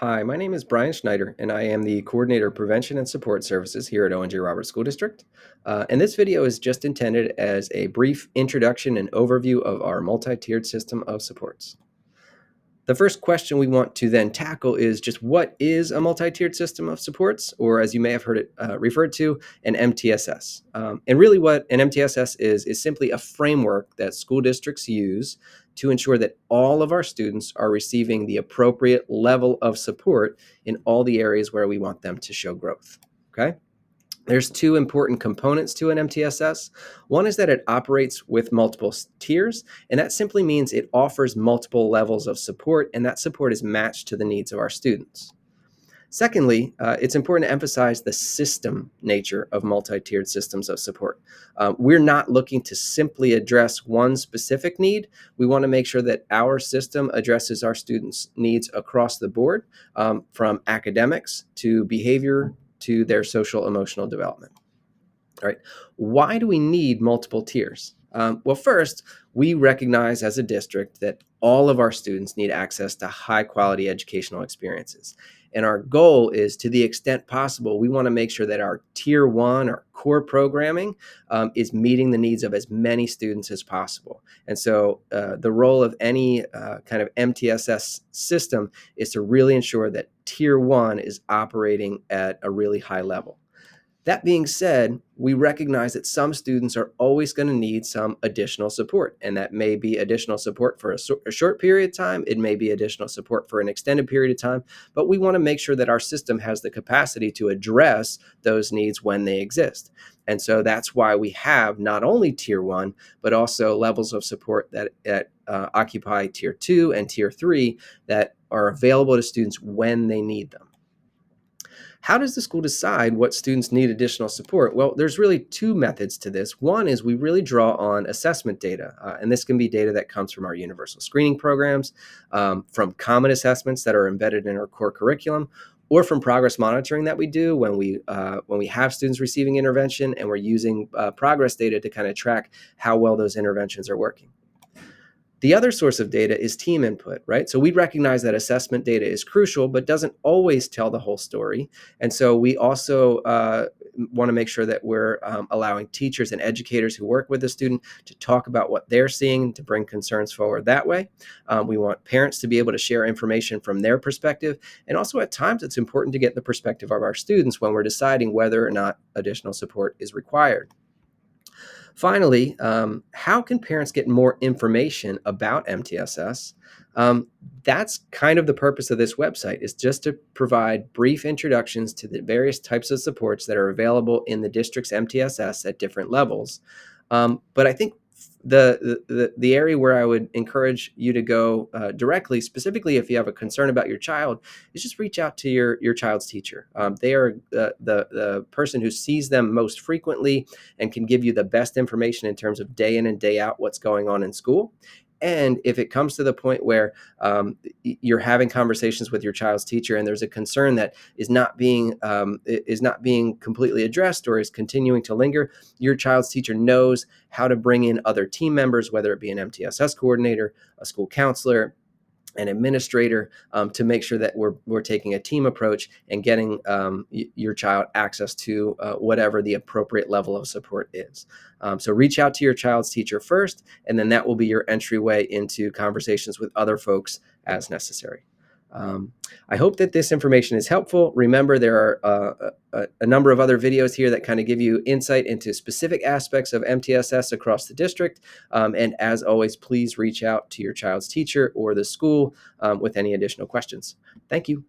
Hi, my name is Brian Schneider, and I am the Coordinator of Prevention and Support Services here at OJR School District. And this video is just intended as a brief introduction and overview of our multi-tiered system of supports. The first question we want to then tackle is just what is a multi-tiered system of supports, or as you may have heard it referred to, an MTSS. And really what an MTSS is simply a framework that school districts use to ensure that all of our students are receiving the appropriate level of support in all the areas where we want them to show growth. Okay? There's two important components to an MTSS. One is that it operates with multiple tiers, and that simply means it offers multiple levels of support, and that support is matched to the needs of our students. Secondly, it's important to emphasize the system nature of multi-tiered systems of support. We're not looking to simply address one specific need. We want to make sure that our system addresses our students' needs across the board, from academics to behavior to their social emotional development. All right. Why do we need multiple tiers? Well, first, we recognize as a district that all of our students need access to high quality educational experiences. And our goal is, to the extent possible, we want to make sure that our tier one or core programming is meeting the needs of as many students as possible. And so the role of any kind of MTSS system is to really ensure that tier one is operating at a really high level. That being said, we recognize that some students are always going to need some additional support, and that may be additional support for a short period of time. It may be additional support for an extended period of time, but we want to make sure that our system has the capacity to address those needs when they exist. And so that's why we have not only tier one, but also levels of support that occupy tier two and tier three that are available to students when they need them. How does the school decide what students need additional support? Well, there's really two methods to this. One is we really draw on assessment data, and this can be data that comes from our universal screening programs, from common assessments that are embedded in our core curriculum, or from progress monitoring that we do when we have students receiving intervention, and we're using progress data to kind of track how well those interventions are working. The other source of data is team input, right? So we recognize that assessment data is crucial, but doesn't always tell the whole story. And so we also want to make sure that we're allowing teachers and educators who work with the student to talk about what they're seeing, to bring concerns forward that way. We want parents to be able to share information from their perspective. And also at times it's important to get the perspective of our students when we're deciding whether or not additional support is required. Finally, how can parents get more information about MTSS? That's kind of the purpose of this website, is just to provide brief introductions to the various types of supports that are available in the district's MTSS at different levels. But I think the area where I would encourage you to go directly, specifically if you have a concern about your child, is just reach out to your child's teacher. They are the person who sees them most frequently and can give you the best information in terms of day in and day out what's going on in school. And if it comes to the point where you're having conversations with your child's teacher and there's a concern that is not being completely addressed or is continuing to linger, your child's teacher knows how to bring in other team members, whether it be an MTSS coordinator, a school counselor, an administrator, to make sure that we're taking a team approach and getting your child access to whatever the appropriate level of support is. So reach out to your child's teacher first, and then that will be your entryway into conversations with other folks as necessary. I hope that this information is helpful. Remember, there are a number of other videos here that kind of give you insight into specific aspects of MTSS across the district. And as always, please reach out to your child's teacher or the school with any additional questions. Thank you.